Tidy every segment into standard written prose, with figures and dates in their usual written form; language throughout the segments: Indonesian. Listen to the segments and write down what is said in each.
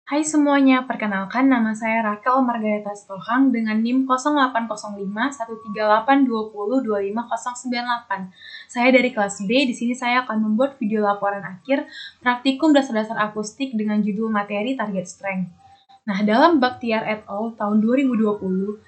Hai semuanya, perkenalkan nama saya Rakel Margareta Stohang dengan NIM 08051382025098. Saya dari kelas B, di sini saya akan membuat video laporan akhir praktikum dasar-dasar akustik dengan judul materi target strength. Nah, dalam Bakhtiar et al. Tahun 2020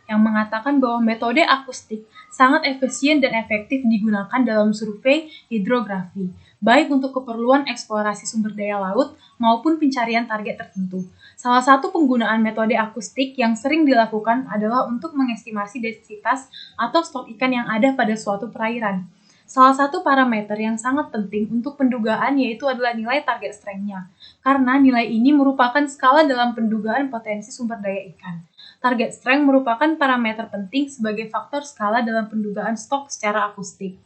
yang mengatakan bahwa metode akustik sangat efisien dan efektif digunakan dalam survei hidrografi, baik untuk keperluan eksplorasi sumber daya laut maupun pencarian target tertentu. Salah satu penggunaan metode akustik yang sering dilakukan adalah untuk mengestimasi densitas atau stok ikan yang ada pada suatu perairan. Salah satu parameter yang sangat penting untuk pendugaan yaitu adalah nilai target strength-nya, karena nilai ini merupakan skala dalam pendugaan potensi sumber daya ikan. Target strength merupakan parameter penting sebagai faktor skala dalam pendugaan stok secara akustik.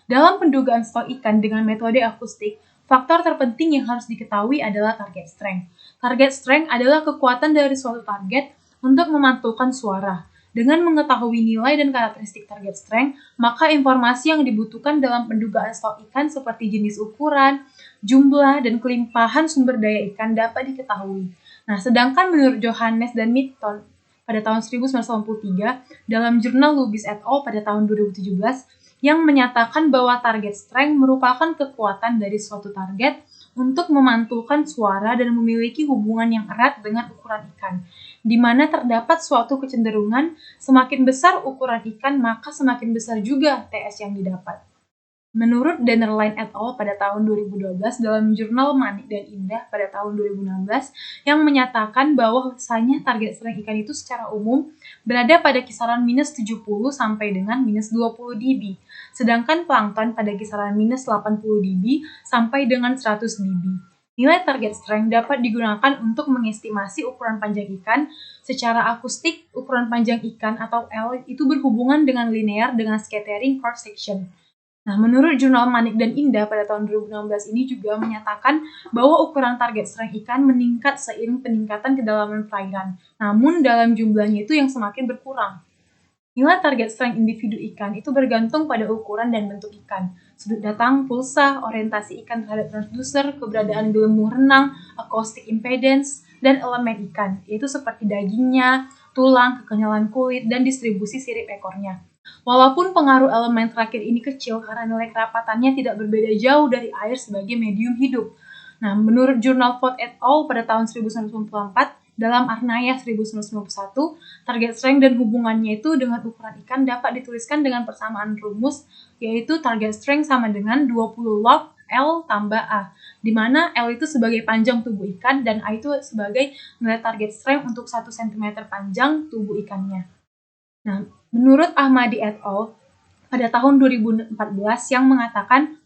Dalam pendugaan stok ikan dengan metode akustik, faktor terpenting yang harus diketahui adalah target strength. Target strength adalah kekuatan dari suatu target untuk memantulkan suara. Dengan mengetahui nilai dan karakteristik target strength, maka informasi yang dibutuhkan dalam pendugaan stok ikan seperti jenis ukuran, jumlah, dan kelimpahan sumber daya ikan dapat diketahui. Nah, sedangkan menurut Johannes dan Mitton pada tahun 1983 dalam jurnal Lubis et al. Pada tahun 2017 yang menyatakan bahwa target strength merupakan kekuatan dari suatu target untuk memantulkan suara dan memiliki hubungan yang erat dengan ukuran ikan, di mana terdapat suatu kecenderungan semakin besar ukuran ikan maka semakin besar juga TS yang didapat. Menurut Dennerlein et al. Pada tahun 2012 dalam jurnal Manik dan Indah pada tahun 2016 yang menyatakan bahwa bahwasanya target strength ikan itu secara umum berada pada kisaran minus 70 sampai dengan minus 20 dB, sedangkan plankton pada kisaran minus 80 dB sampai dengan 100 dB. Nilai target strength dapat digunakan untuk mengestimasi ukuran panjang ikan. Secara akustik, ukuran panjang ikan atau L itu berhubungan dengan linear dengan scattering cross section. Nah, menurut jurnal Manik dan Indah pada tahun 2016 ini juga menyatakan bahwa ukuran target strength ikan meningkat seiring peningkatan kedalaman perairan. Namun, dalam jumlahnya itu yang semakin berkurang. Nilai target strength individu ikan itu bergantung pada ukuran dan bentuk ikan, sudut datang, pulsa, orientasi ikan terhadap transducer, keberadaan gelembung renang, acoustic impedance, dan elemen ikan, yaitu seperti dagingnya, tulang, kekenyalan kulit, dan distribusi sirip ekornya. Walaupun pengaruh elemen terakhir ini kecil karena nilai kerapatannya tidak berbeda jauh dari air sebagai medium hidup. Nah, menurut jurnal Vogt et al. Pada tahun 1994, dalam Arnaya 1991, target strength dan hubungannya itu dengan ukuran ikan dapat dituliskan dengan persamaan rumus, yaitu target strength sama dengan 20 log L tambah A, di mana L itu sebagai panjang tubuh ikan dan A itu sebagai nilai target strength untuk 1 cm panjang tubuh ikannya. Nah, menurut Ahmadi et al. Pada tahun 2014 yang mengatakan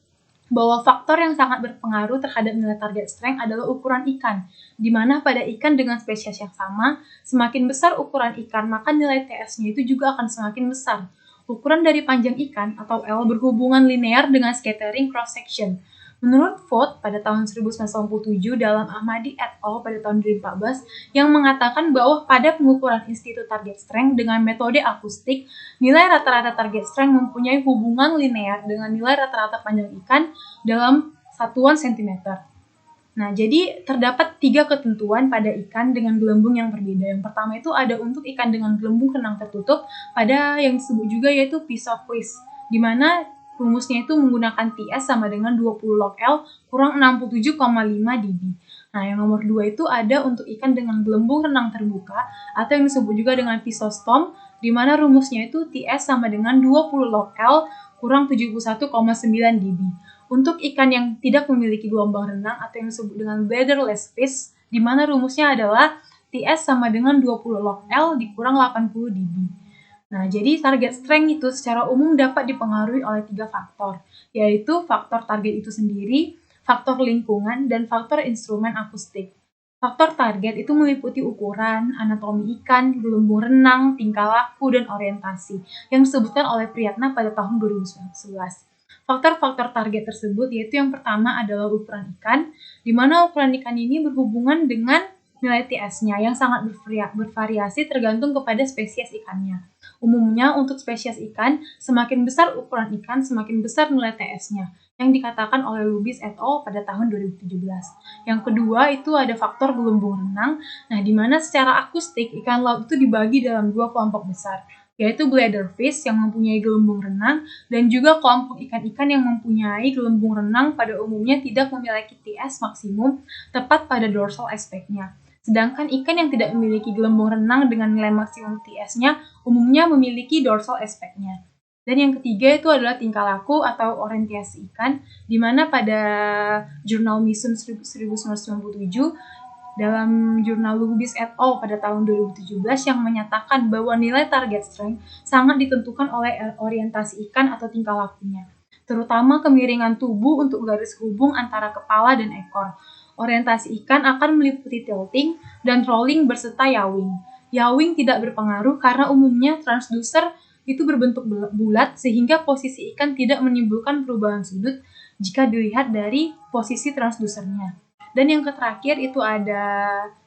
bahwa faktor yang sangat berpengaruh terhadap nilai target strength adalah ukuran ikan, di mana pada ikan dengan spesies yang sama, semakin besar ukuran ikan, maka nilai TS-nya itu juga akan semakin besar. Ukuran dari panjang ikan atau L berhubungan linear dengan scattering cross-section. Menurut Vogt pada tahun 1997 dalam Ahmadi et al. Pada tahun 2014 yang mengatakan bahwa pada pengukuran institut target strength dengan metode akustik, nilai rata-rata target strength mempunyai hubungan linear dengan nilai rata-rata panjang ikan dalam satuan sentimeter. Nah, jadi terdapat 3 ketentuan pada ikan dengan gelembung yang berbeda. Yang pertama itu ada untuk ikan dengan gelembung renang tertutup pada yang disebut juga yaitu piece of quiz, di mana rumusnya itu menggunakan TS sama dengan 20 log L kurang 67,5 dB. Nah, yang nomor 2 itu ada untuk ikan dengan gelembung renang terbuka atau yang disebut juga dengan pisostom, di mana rumusnya itu TS sama dengan 20 log L kurang 71,9 dB. Untuk ikan yang tidak memiliki gelombang renang atau yang disebut dengan bladderless fish, di mana rumusnya adalah TS sama dengan 20 log L dikurang 80 dB. Nah, jadi target strength itu secara umum dapat dipengaruhi oleh 3 faktor, yaitu faktor target itu sendiri, faktor lingkungan, dan faktor instrumen akustik. Faktor target itu meliputi ukuran, anatomi ikan, gelembung renang, tingkah laku, dan orientasi, yang disebutkan oleh Priyatna pada tahun 2011. Faktor-faktor target tersebut yaitu yang pertama adalah ukuran ikan, di mana ukuran ikan ini berhubungan dengan nilai TS-nya yang sangat bervariasi tergantung kepada spesies ikannya. Umumnya untuk spesies ikan, semakin besar ukuran ikan, semakin besar nilai TS-nya. yang dikatakan oleh Lubis et al. Pada tahun 2017. Yang kedua itu ada faktor gelembung renang, nah di mana secara akustik ikan laut itu dibagi dalam dua kelompok besar, yaitu bladderfish yang mempunyai gelembung renang dan juga kelompok ikan-ikan yang mempunyai gelembung renang pada umumnya tidak memiliki TS maksimum tepat pada dorsal aspeknya. Sedangkan ikan yang tidak memiliki gelembung renang dengan nilai maksimum TS-nya umumnya memiliki dorsal aspeknya. Dan yang ketiga itu adalah tingkah laku atau orientasi ikan, di mana pada jurnal Misum 1997 dalam jurnal Lubis et al. Pada tahun 2017 yang menyatakan bahwa nilai target strength sangat ditentukan oleh orientasi ikan atau tingkah lakunya, terutama kemiringan tubuh untuk garis hubung antara kepala dan ekor. Orientasi ikan akan meliputi tilting dan rolling berserta yawing. Yawing tidak berpengaruh karena umumnya transducer itu berbentuk bulat sehingga posisi ikan tidak menimbulkan perubahan sudut jika dilihat dari posisi transducernya. Dan yang terakhir itu ada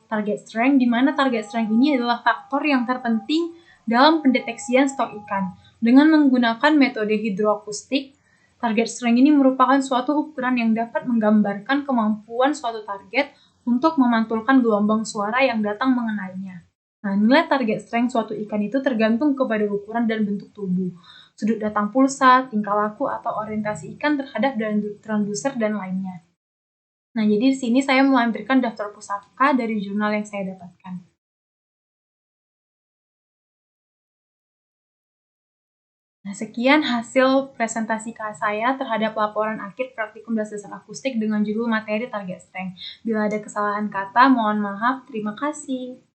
target strength, di mana target strength ini adalah faktor yang terpenting dalam pendeteksian stok ikan. Dengan menggunakan metode hidroakustik, target strength ini merupakan suatu ukuran yang dapat menggambarkan kemampuan suatu target untuk memantulkan gelombang suara yang datang mengenainya. Nah, nilai target strength suatu ikan itu tergantung kepada ukuran dan bentuk tubuh, sudut datang pulsa, tingkah laku atau orientasi ikan terhadap transducer dan lainnya. Nah, jadi di sini saya melampirkan daftar pusaka dari jurnal yang saya dapatkan. Nah, sekian hasil presentasi saya terhadap laporan akhir praktikum dasar akustik dengan judul materi target strength. Bila ada kesalahan kata, mohon maaf. Terima kasih.